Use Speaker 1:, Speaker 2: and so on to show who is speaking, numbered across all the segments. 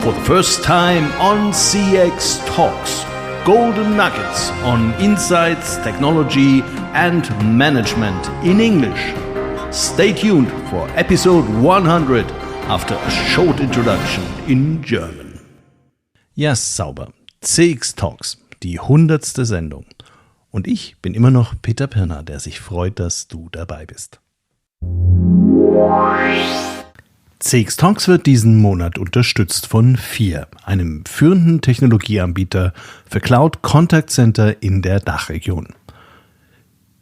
Speaker 1: For the first time on CX Talks, golden nuggets on insights, technology and management in English. Stay tuned for episode 100 after a short introduction in German. Ja, sauber. CX Talks, die 100. Sendung. Und ich bin immer noch Peter Pirner, der sich freut, dass du dabei bist. CX Talks wird diesen Monat unterstützt von FIR, einem führenden Technologieanbieter für Cloud Contact Center in der Dachregion.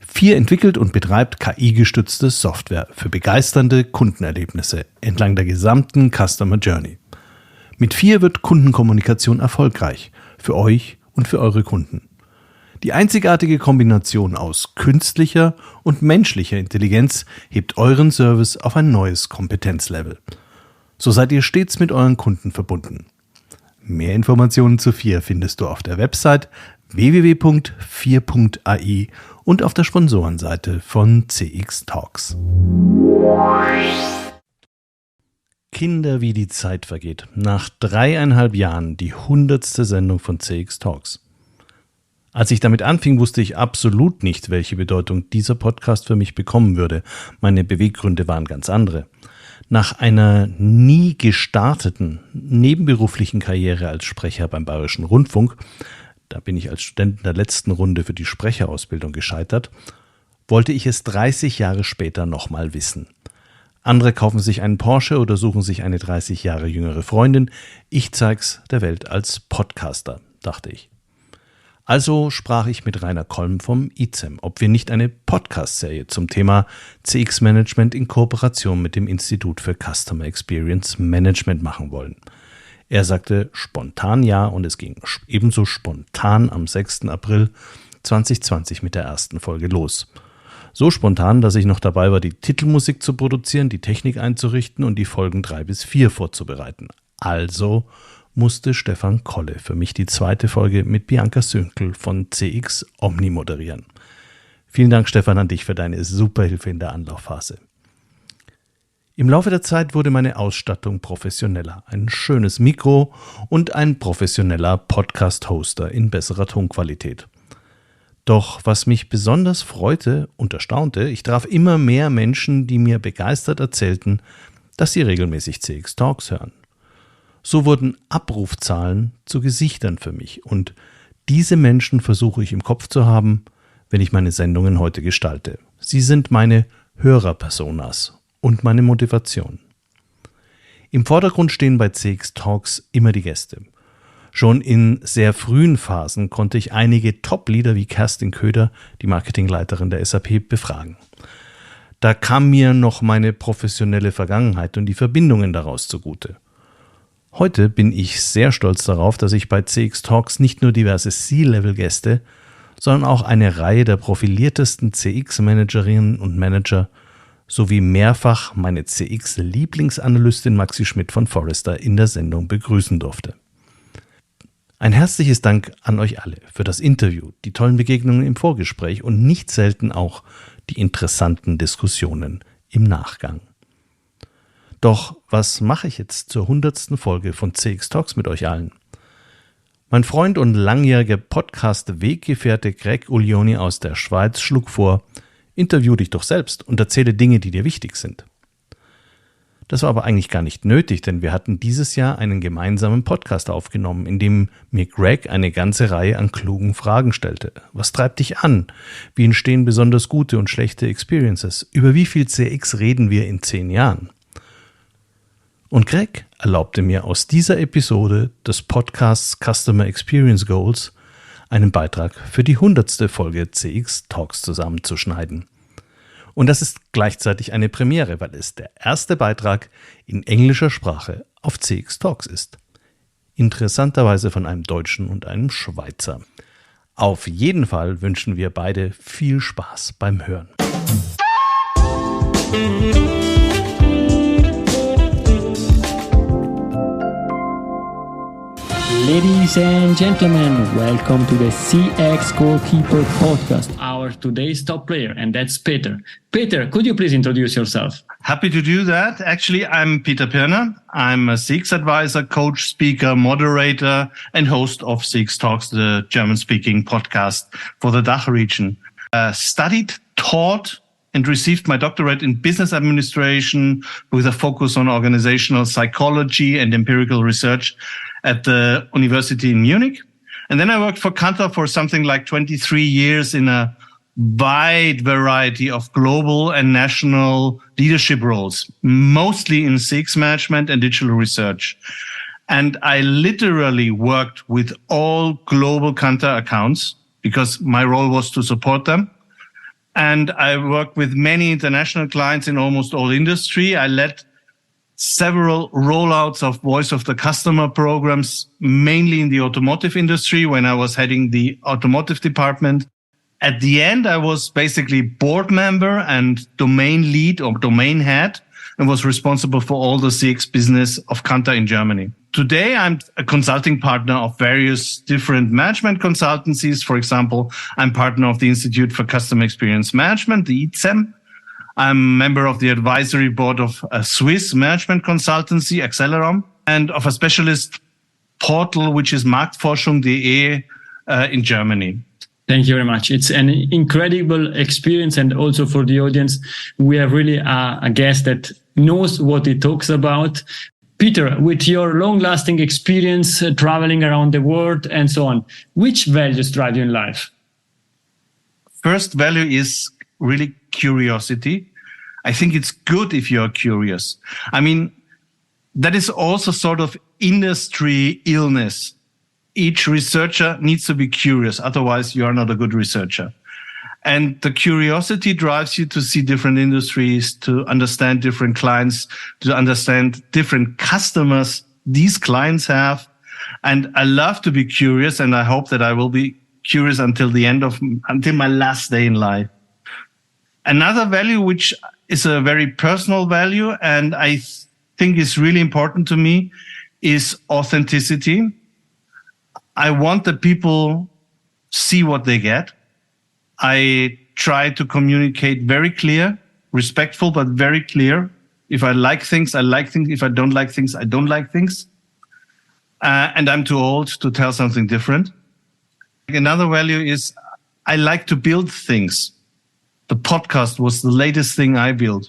Speaker 1: FIR entwickelt und betreibt KI-gestützte Software für begeisternde Kundenerlebnisse entlang der gesamten Customer Journey. Mit FIR wird Kundenkommunikation erfolgreich, für euch und für eure Kunden. Die einzigartige Kombination aus künstlicher und menschlicher Intelligenz hebt euren Service auf ein neues Kompetenzlevel. So seid ihr stets mit euren Kunden verbunden. Mehr Informationen zu FIR findest du auf der Website www.fir.ai und auf der Sponsorenseite von CX Talks. Kinder, wie die Zeit vergeht. Nach 3,5 Jahren die 100. Sendung von CX Talks. Als ich damit anfing, wusste ich absolut nicht, welche Bedeutung dieser Podcast für mich bekommen würde. Meine Beweggründe waren ganz andere. Nach einer nie gestarteten nebenberuflichen Karriere als Sprecher beim Bayerischen Rundfunk, da bin ich als Student in der letzten Runde für die Sprecherausbildung gescheitert, wollte ich es 30 Jahre später nochmal wissen. Andere kaufen sich einen Porsche oder suchen sich eine 30 Jahre jüngere Freundin. Ich zeig's der Welt als Podcaster, dachte ich. Also sprach ich mit Rainer Kolm vom ICEM, ob wir nicht eine Podcast-Serie zum Thema CX-Management in Kooperation mit dem Institut für Customer Experience Management machen wollen. Er sagte spontan ja und es ging ebenso spontan am 6. April 2020 mit der ersten Folge los. So spontan, dass ich noch dabei war, die Titelmusik zu produzieren, die Technik einzurichten und die Folgen 3 bis 4 vorzubereiten. Also musste Stefan Kolle für mich die zweite Folge mit Bianca Sünkel von CX Omni moderieren. Vielen Dank, Stefan, an dich für deine super Hilfe in der Anlaufphase. Im Laufe der Zeit wurde meine Ausstattung professioneller. Ein schönes Mikro und ein professioneller Podcast-Hoster in besserer Tonqualität. Doch was mich besonders freute und erstaunte, ich traf immer mehr Menschen, die mir begeistert erzählten, dass sie regelmäßig CX Talks hören. So wurden Abrufzahlen zu Gesichtern für mich und diese Menschen versuche ich im Kopf zu haben, wenn ich meine Sendungen heute gestalte. Sie sind meine Hörerpersonas und meine Motivation. Im Vordergrund stehen bei CX Talks immer die Gäste. Schon in sehr frühen Phasen konnte ich einige Top-Leader wie Kerstin Köder, die Marketingleiterin der SAP, befragen. Da kam mir noch meine professionelle Vergangenheit und die Verbindungen daraus zugute. Heute bin ich sehr stolz darauf, dass ich bei CX Talks nicht nur diverse C-Level-Gäste, sondern auch eine Reihe der profiliertesten CX-Managerinnen und Manager sowie mehrfach meine CX-Lieblingsanalystin Maxi Schmidt von Forrester in der Sendung begrüßen durfte. Ein herzliches Dank an euch alle für das Interview, die tollen Begegnungen im Vorgespräch und nicht selten auch die interessanten Diskussionen im Nachgang. Doch was mache ich jetzt zur 100. Folge von CX Talks mit euch allen? Mein Freund und langjähriger Podcast Weggefährte Greg Uglioni aus der Schweiz schlug vor, interview dich doch selbst und erzähle Dinge, die dir wichtig sind. Das war aber eigentlich gar nicht nötig, denn wir hatten dieses Jahr einen gemeinsamen Podcast aufgenommen, in dem mir Greg eine ganze Reihe an klugen Fragen stellte. Was treibt dich an? Wie entstehen besonders gute und schlechte Experiences? Über wie viel CX reden wir in 10 Jahren? Und Greg erlaubte mir aus dieser Episode des Podcasts Customer Experience Goals einen Beitrag für die 100. Folge CX Talks zusammenzuschneiden. Und das ist gleichzeitig eine Premiere, weil es der erste Beitrag in englischer Sprache auf CX Talks ist. Interessanterweise von einem Deutschen und einem Schweizer. Auf jeden Fall wünschen wir beide viel Spaß beim Hören.
Speaker 2: Ladies and gentlemen, welcome to the CX Goalkeeper podcast. Our today's top player, and that's Peter. Peter, could you please introduce yourself?
Speaker 1: Happy to do that. Actually, I'm Peter Pirner. I'm a CX advisor, coach, speaker, moderator, and host of CX Talks, the German-speaking podcast for the Doch region. Studied, taught, and received my doctorate in business administration with a focus on organizational psychology and empirical research at the University in Munich. And then I worked for Kantar for something like 23 years in a wide variety of global and national leadership roles, mostly in CX management and digital research. And I literally worked with all global Kantar accounts because my role was to support them. And I worked with many international clients in almost all industry. I led several rollouts of voice of the customer programs, mainly in the automotive industry when I was heading the automotive department. At the end, I was basically board member and domain lead or domain head and was responsible for all the CX business of Kantar in Germany. Today, I'm a consulting partner of various different management consultancies. For example, I'm partner of the Institute for Customer Experience Management, the ICEM. I'm a member of the advisory board of a Swiss management consultancy, Accelerom, and of a specialist portal, which is marktforschung.de in Germany.
Speaker 2: Thank you very much. It's an incredible experience. And also for the audience, we have really a guest that knows what he talks about. Peter, with your long-lasting experience traveling around the world and so on, which values drive you in life?
Speaker 1: First value is really curiosity. I think it's good if you're curious. I mean, that is also sort of industry illness. Each researcher needs to be curious. Otherwise, you are not a good researcher. And the curiosity drives you to see different industries, to understand different clients, to understand different customers these clients have. And I love to be curious, and I hope that I will be curious until my last day in life. Another value, which is a very personal value, and I think is really important to me, is authenticity. I want that people see what they get. I try to communicate very clear, respectful, but very clear. If I like things, I like things. If I don't like things, I don't like things. And I'm too old to tell something different. Another value is I like to build things. The podcast was the latest thing I built.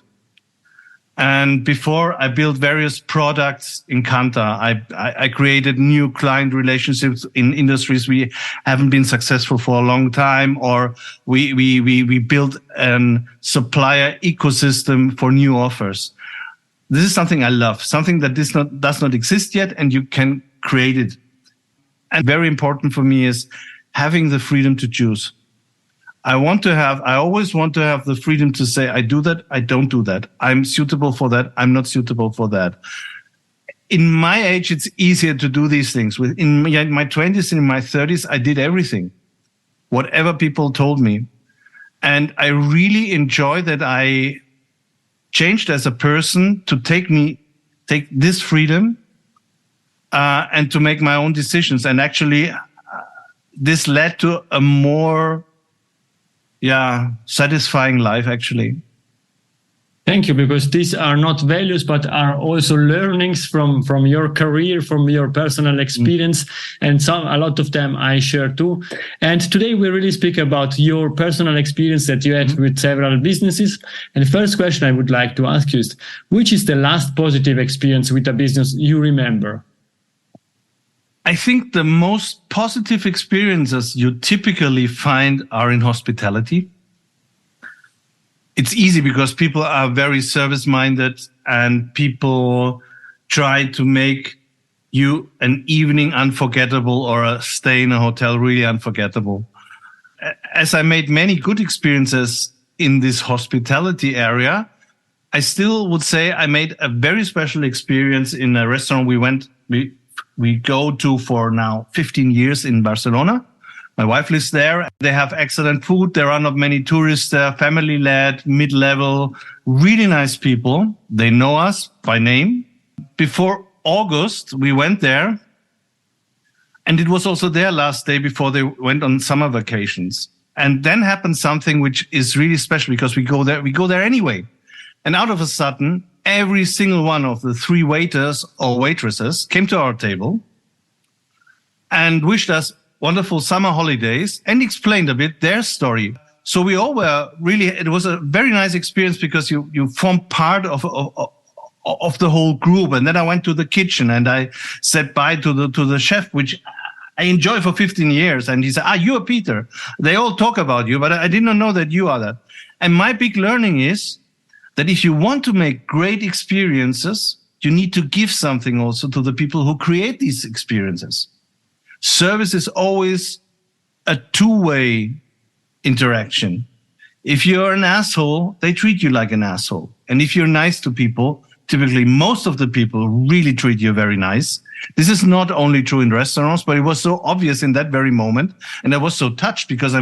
Speaker 1: And before I built various products in Kantar, I created new client relationships in industries we haven't been successful for a long time, or we built a supplier ecosystem for new offers. This is something I love, something that does not exist yet, and you can create it. And very important for me is having the freedom to choose. I always want to have the freedom to say, I do that, I don't do that. I'm suitable for that, I'm not suitable for that. In my age, it's easier to do these things. In my 20s and in my 30s, I did everything, whatever people told me. And I really enjoy that I changed as a person to take this freedom and to make my own decisions. And actually, this led to a more satisfying life, actually.
Speaker 2: Thank you, because these are not values, but are also learnings from your career, from your personal experience, and a lot of them I share too. And today we really speak about your personal experience that you had with several businesses. And the first question I would like to ask you is, which is the last positive experience with a business you remember?
Speaker 1: I think the most positive experiences you typically find are in hospitality. It's easy because people are very service-minded and people try to make you an evening unforgettable or a stay in a hotel really unforgettable. As I made many good experiences in this hospitality area, I still would say I made a very special experience in a restaurant we go to for now 15 years in Barcelona. My wife lives there. They have excellent food. There are not many tourists there, family-led, mid-level, really nice people. They know us by name. Before August, we went there, and it was also their last day before they went on summer vacations. And then happened something which is really special because we go there anyway. And out of a sudden, every single one of the 3 waiters or waitresses came to our table and wished us wonderful summer holidays and explained a bit their story. So we all were really, it was a very nice experience because you formed part of the whole group. And then I went to the kitchen and I said bye to the chef, which I enjoy for 15 years. And he said, you are Peter. They all talk about you, but I did not know that you are that. And my big learning is that if you want to make great experiences, you need to give something also to the people who create these experiences. Service is always a two-way interaction. If you're an asshole, they treat you like an asshole. And if you're nice to people, typically most of the people really treat you very nice. This is not only true in restaurants, but it was so obvious in that very moment. And I was so touched because,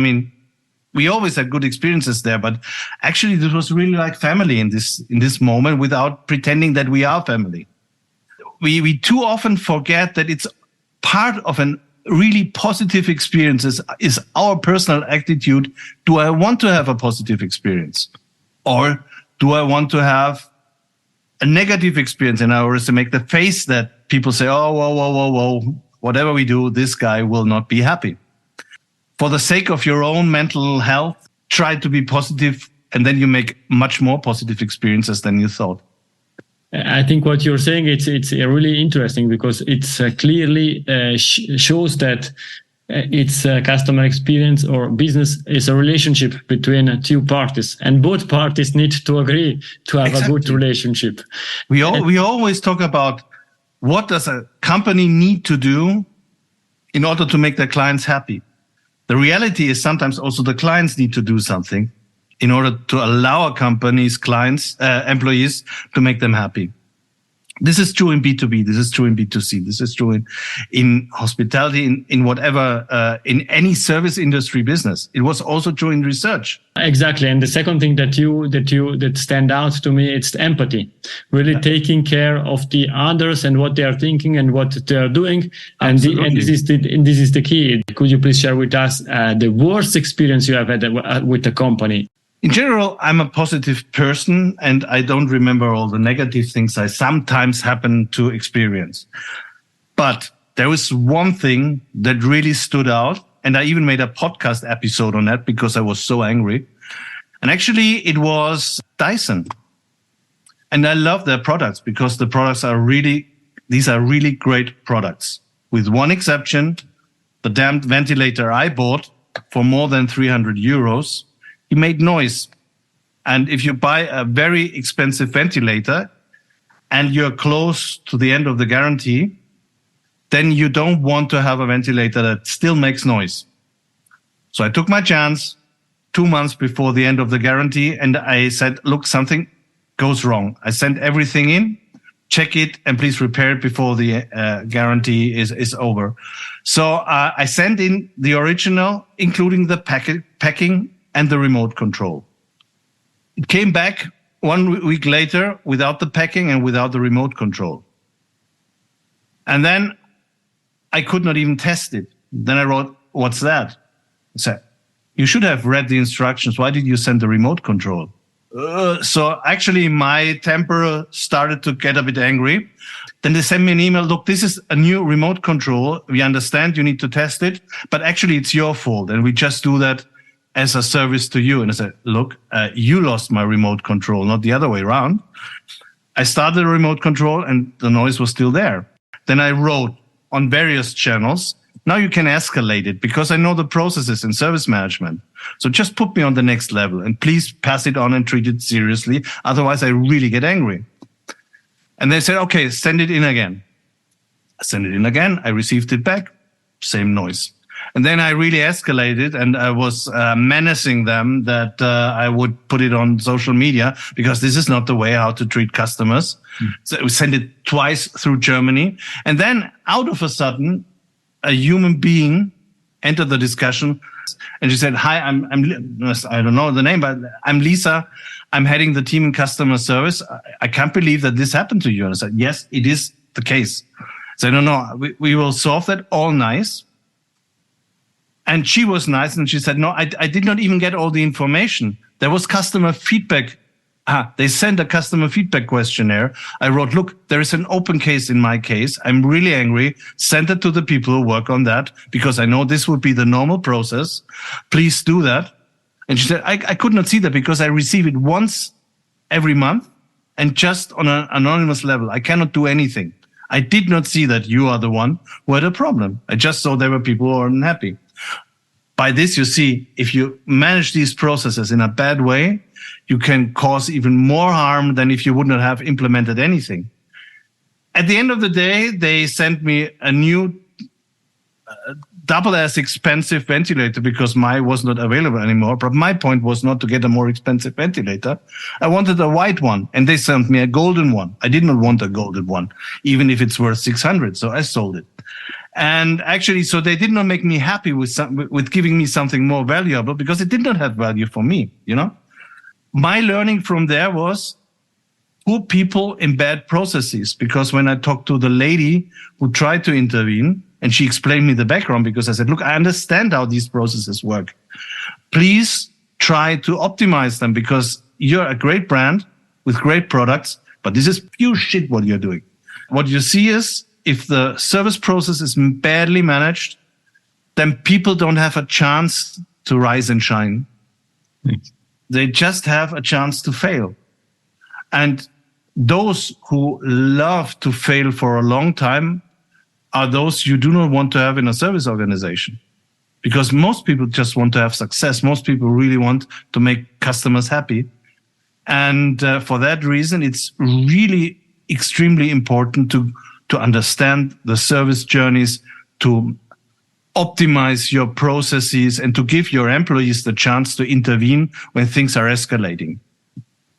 Speaker 1: we always had good experiences there, but actually this was really like family in this moment without pretending that we are family. We too often forget that it's part of an really positive experiences is our personal attitude. Do I want to have a positive experience? Or do I want to have a negative experience? And I always make the face that people say, whoa, whatever we do, this guy will not be happy. For the sake of your own mental health, try to be positive, and then you make much more positive experiences than you thought.
Speaker 2: I think what you're saying, it's really interesting because it's clearly shows that it's a customer experience or business is a relationship between 2 parties, and both parties need to agree to have a good relationship.
Speaker 1: We always talk about what does a company need to do in order to make their clients happy. The reality is sometimes also the clients need to do something in order to allow a company's employees to make them happy. This is true in B2B. This is true in B2C. This is true in hospitality, in whatever, in any service industry business. It was also true in research.
Speaker 2: Exactly. And the second thing that stand out to me, it's empathy, really taking care of the others and what they are thinking and what they are doing. And this is the key. Could you please share with us the worst experience you have had with the company?
Speaker 1: In general, I'm a positive person and I don't remember all the negative things I sometimes happen to experience. But there was one thing that really stood out, and I even made a podcast episode on that because I was so angry. And actually, it was Dyson. And I love their products because the products these are really great products. With one exception, the damned ventilator I bought for more than 300 euros, it made noise. And if you buy a very expensive ventilator and you're close to the end of the guarantee, then you don't want to have a ventilator that still makes noise. So I took my chance 2 months before the end of the guarantee and I said, look, something goes wrong. I sent everything in, check it, and please repair it before the guarantee is over. So I sent in the original, including the packing and the remote control. It came back 1 week later without the packing and without the remote control. And then I could not even test it. Then I wrote, what's that? I said, you should have read the instructions. Why did you send the remote control? So actually my temper started to get a bit angry. Then they sent me an email. Look, this is a new remote control. We understand you need to test it, but actually it's your fault. And we just do that as a service to you. And I said, look, you lost my remote control, not the other way around. I started the remote control and the noise was still there. Then I wrote on various channels, now you can escalate it because I know the processes in service management. So just put me on the next level and please pass it on and treat it seriously. Otherwise I really get angry. And they said, okay, send it in again. I sent it in again. I received it back. Same noise. And then I really escalated and I was menacing them that I would put it on social media because this is not the way how to treat customers. So we sent it twice through Germany. And then out of a sudden, a human being entered the discussion and she said, hi, I'm I don't know the name, but I'm Lisa. I'm heading the team in customer service. I can't believe that this happened to you. And I said, yes, it is the case. I said, no, we will solve that all nice. And she was nice and she said, no, I did not even get all the information. There was customer feedback They sent a customer feedback questionnaire. I wrote, look, there is an open case in my case. I'm really angry. Send it to the people who work on that because I know this would be the normal process. Please do that. And she said, I could not see that because I receive it once every month and just on an anonymous level. I cannot do anything. I did not see that you are the one who had a problem. I just saw there were people who are unhappy. By this, you see, if you manage these processes in a bad way, you can cause even more harm than if you would not have implemented anything. At the end of the day, they sent me a new double as expensive ventilator because mine was not available anymore. But my point was not to get a more expensive ventilator. I wanted a white one, and they sent me a golden one. I did not want a golden one, even if it's worth 600. So I sold it. And actually, so they did not make me happy with giving me something more valuable because it did not have value for me, you know? My learning from there was put people in bad processes, because when I talked to the lady who tried to intervene and she explained me the background, because I said, look, I understand how these processes work. Please try to optimize them because you're a great brand with great products, but this is pure shit what you're doing. What you see is if the service process is badly managed, then people don't have a chance to rise and shine. They just have a chance to fail. And those who love to fail for a long time are those you do not want to have in a service organization. Because most people just want to have success. Most people really want to make customers happy. And for that reason, it's really extremely important to understand the service journeys, to optimize your processes, and to give your employees the chance to intervene when things are escalating.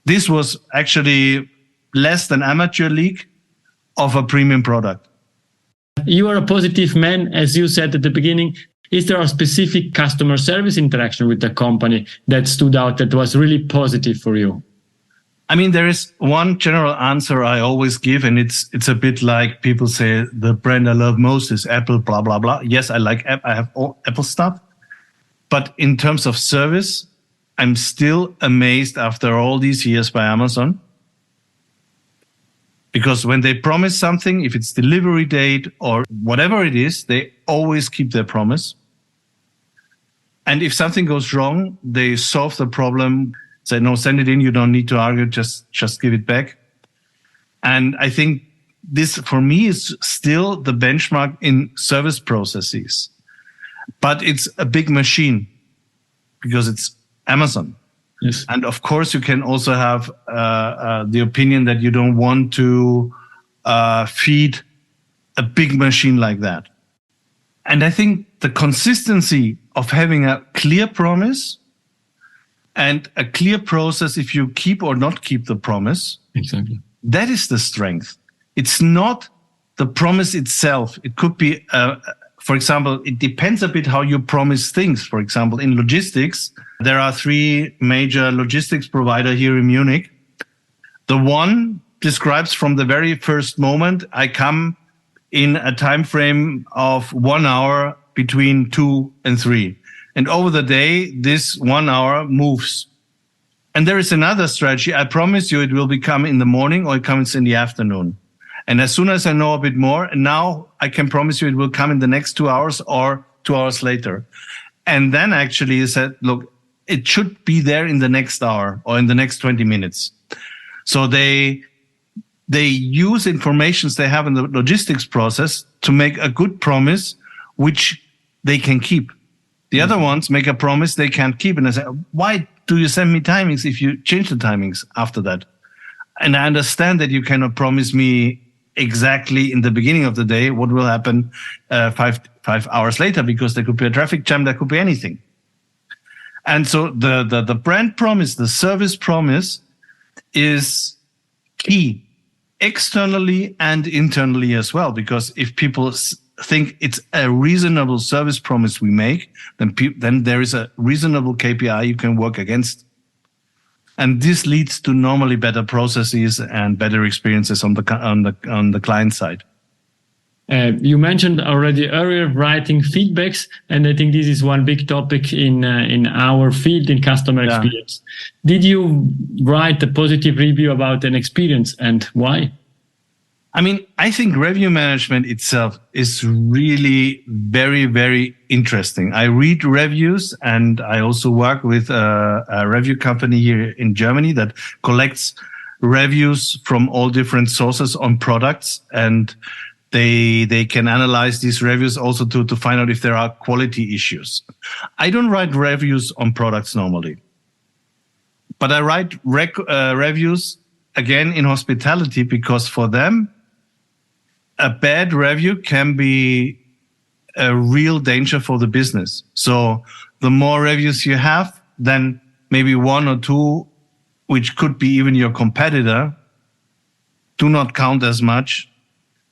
Speaker 1: This was actually less than amateur league of a premium product.
Speaker 2: You are a positive man, as you said at the beginning. Is there a specific customer service interaction with the company that stood out, that was really positive for you?
Speaker 1: I mean, there is one general answer I always give, and it's a bit like people say the brand I love most is Apple, blah, blah, blah. Yes, I like Apple. I have all Apple stuff. But in terms of service, I'm still amazed after all these years by Amazon. Because when they promise something, if it's delivery date or whatever it is, they always keep their promise. And if something goes wrong, they solve the problem. Say, no, send it in. You don't need to argue. Just give it back. And I think this, for me, is still the benchmark in service processes. But it's a big machine because it's Amazon.
Speaker 2: Yes.
Speaker 1: And of course, you can also have the opinion that you don't want to feed a big machine like that. And I think the consistency of having a clear promise and a clear process, if you keep or not keep the promise,
Speaker 2: exactly,
Speaker 1: that is the strength. It's not the promise itself. It could be, for example, it depends a bit how you promise things. For example, in logistics, there are 3 major logistics providers here in Munich. The one describes from the very first moment, I come in a time frame of 1 hour between 2 and 3. And over the day, this 1 hour moves. And there is another strategy. I promise you it will become in the morning or it comes in the afternoon. And as soon as I know a bit more, and now I can promise you it will come in the next 2 hours or 2 hours later. And then actually you said, look, it should be there in the next hour or in the next 20 minutes. So they use informations they have in the logistics process to make a good promise, which they can keep. The other ones make a promise they can't keep. And I say, why do you send me timings if you change the timings after that? And I understand that you cannot promise me exactly in the beginning of the day what will happen 5 hours later, because there could be a traffic jam, there could be anything. And so the brand promise, the service promise is key externally and internally as well, because if people think it's a reasonable service promise we make, then there is a reasonable KPI you can work against. And this leads to normally better processes and better experiences on the client side.
Speaker 2: You mentioned already earlier writing feedbacks, and I think this is one big topic in our field in customer experience. Did you write a positive review about an experience, and why?
Speaker 1: I mean, I think review management itself is really very, very interesting. I read reviews, and I also work with a review company here in Germany that collects reviews from all different sources on products, and they can analyze these reviews also to find out if there are quality issues. I don't write reviews on products normally, but I write reviews again in hospitality, because for them, a bad review can be a real danger for the business. So the more reviews you have, then maybe one or two, which could be even your competitor, do not count as much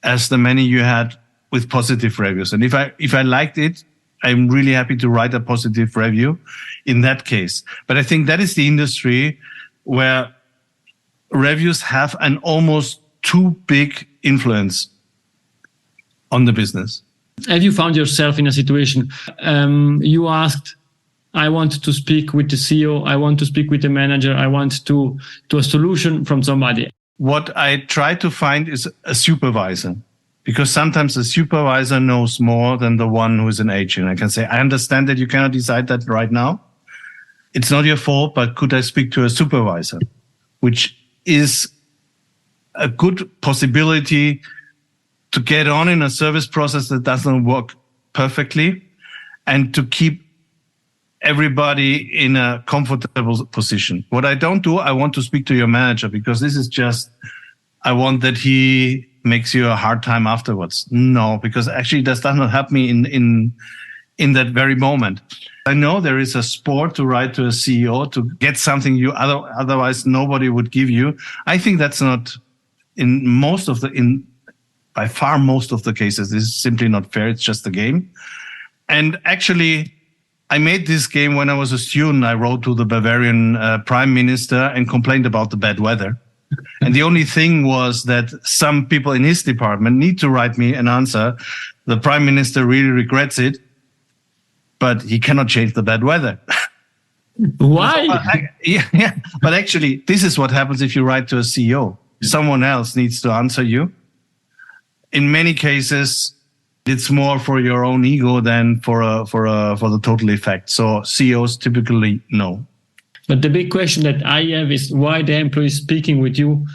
Speaker 1: as the many you had with positive reviews. And if I liked it, I'm really happy to write a positive review in that case. But I think that is the industry where reviews have an almost too big influence on the business.
Speaker 2: Have you found yourself in a situation, you asked, I want to speak with the CEO, I want to speak with the manager, I want to a solution from somebody?
Speaker 1: What I try to find is a supervisor, because sometimes the supervisor knows more than the one who is an agent. I can say, I understand that you cannot decide that right now. It's not your fault, but could I speak to a supervisor? Which is a good possibility to get on in a service process that doesn't work perfectly, and to keep everybody in a comfortable position. What I don't do, I want to speak to your manager, because this is just, I want that he makes you a hard time afterwards. No, because actually that does not help me in that very moment. I know there is a sport to write to a CEO to get something you otherwise nobody would give you. I think that's not by far most of the cases. This is simply not fair. It's just a game. And actually, I made this game when I was a student. I wrote to the Bavarian prime minister and complained about the bad weather. And the only thing was that some people in his department need to write me an answer. The prime minister really regrets it, but he cannot change the bad weather.
Speaker 2: Why?
Speaker 1: Yeah. But actually, this is what happens if you write to a CEO. Someone else needs to answer you. In many cases, it's more for your own ego than for the total effect. So CEOs typically no.
Speaker 2: But the big question that I have is why the employee speaking with you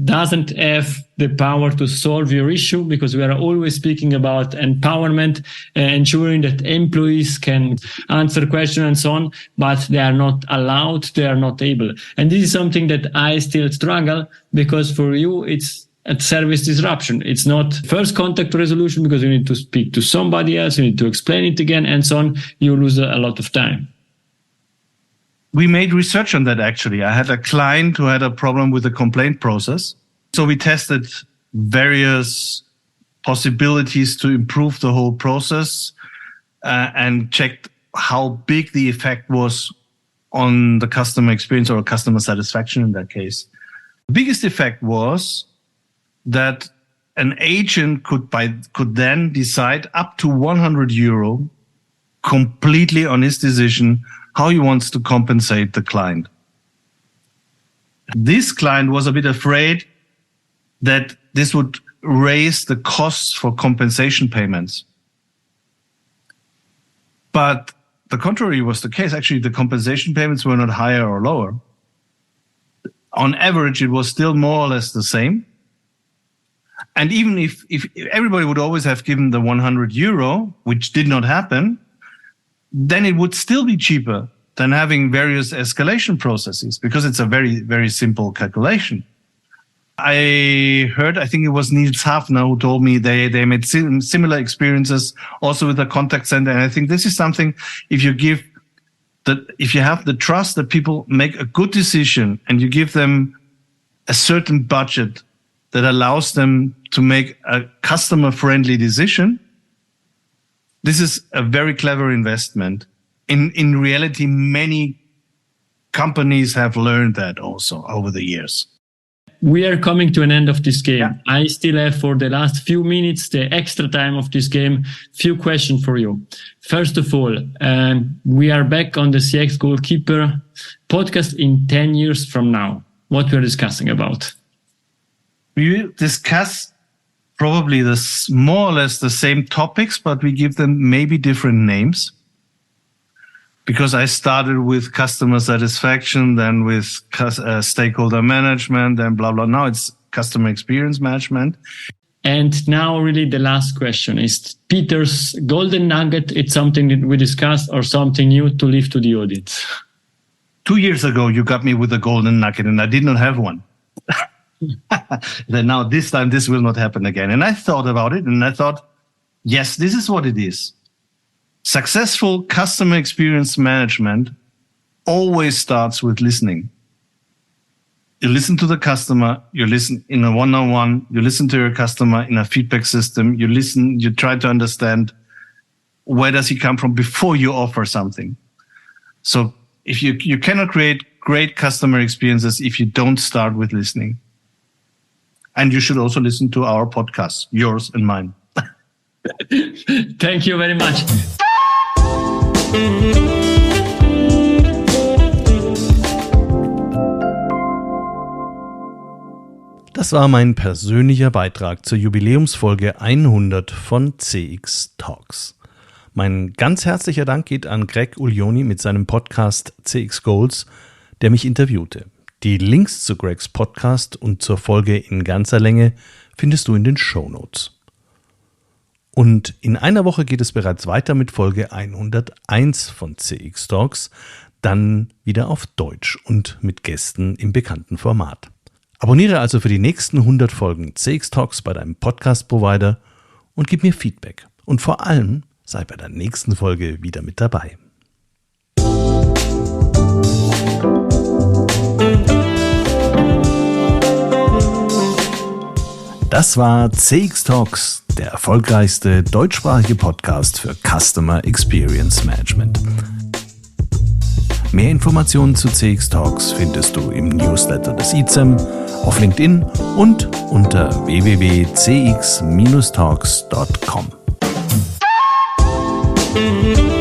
Speaker 2: doesn't have the power to solve your issue, because we are always speaking about empowerment, ensuring that employees can answer questions and so on, but they are not allowed, they are not able. And this is something that I still struggle, because for you, it's a service disruption. It's not first contact resolution, because you need to speak to somebody else, you need to explain it again, and so on. You lose a lot of time.
Speaker 1: We made research on that, actually. I had a client who had a problem with the complaint process. So we tested various possibilities to improve the whole process and checked how big the effect was on the customer experience or customer satisfaction in that case. The biggest effect was that an agent could then decide up to €100 completely on his decision how he wants to compensate the client. This client was a bit afraid that this would raise the costs for compensation payments. But the contrary was the case. Actually, the compensation payments were not higher or lower. On average, it was still more or less the same. And even if everybody would always have given the €100, which did not happen, then it would still be cheaper than having various escalation processes, because it's a very, very simple calculation. I think it was Niels Hafner who told me they made similar experiences also with the contact center. And I think this is something, if you have the trust that people make a good decision and you give them a certain budget that allows them to make a customer-friendly decision, this is a very clever investment. In reality, many companies have learned that also over the years.
Speaker 2: we are coming to an end of this game. Yeah. I still have for the last few minutes, the extra time of this game, few questions for you. First of all, we are back on the CX Goalkeeper podcast in 10 years from now. What we are discussing about?
Speaker 1: We discuss probably more or less the same topics, but we give them maybe different names. Because I started with customer satisfaction, then with stakeholder management, then blah, blah. Now it's customer experience management.
Speaker 2: And now really the last question is Peter's golden nugget. It's something that we discussed or something new to leave to the audience.
Speaker 1: 2 years ago, you got me with a golden nugget and I did not have one. Then now this time, this will not happen again. And I thought about it and I thought, yes, this is what it is. Successful customer experience management always starts with listening. You listen to the customer, you listen in a one-on-one, you listen to your customer in a feedback system, you listen, you try to understand where does he come from before you offer something. So if you cannot create great customer experiences if you don't start with listening. And you should also listen to our podcast, yours and mine.
Speaker 2: Thank you very much.
Speaker 1: Das war mein persönlicher Beitrag zur Jubiläumsfolge 100 von CX Talks. Mein ganz herzlicher Dank geht an Greg Uglioni mit seinem Podcast CX Goals, der mich interviewte. Die Links zu Gregs Podcast und zur Folge in ganzer Länge findest du in den Shownotes. Und in einer Woche geht es bereits weiter mit Folge 101 von CX Talks, dann wieder auf Deutsch und mit Gästen im bekannten Format. Abonniere also für die nächsten 100 Folgen CX Talks bei deinem Podcast-Provider und gib mir Feedback. Und vor allem sei bei der nächsten Folge wieder mit dabei. Das war CX Talks, der erfolgreichste deutschsprachige Podcast für Customer Experience Management. Mehr Informationen zu CX Talks findest du im Newsletter des ICEM, auf LinkedIn und unter www.cx-talks.com.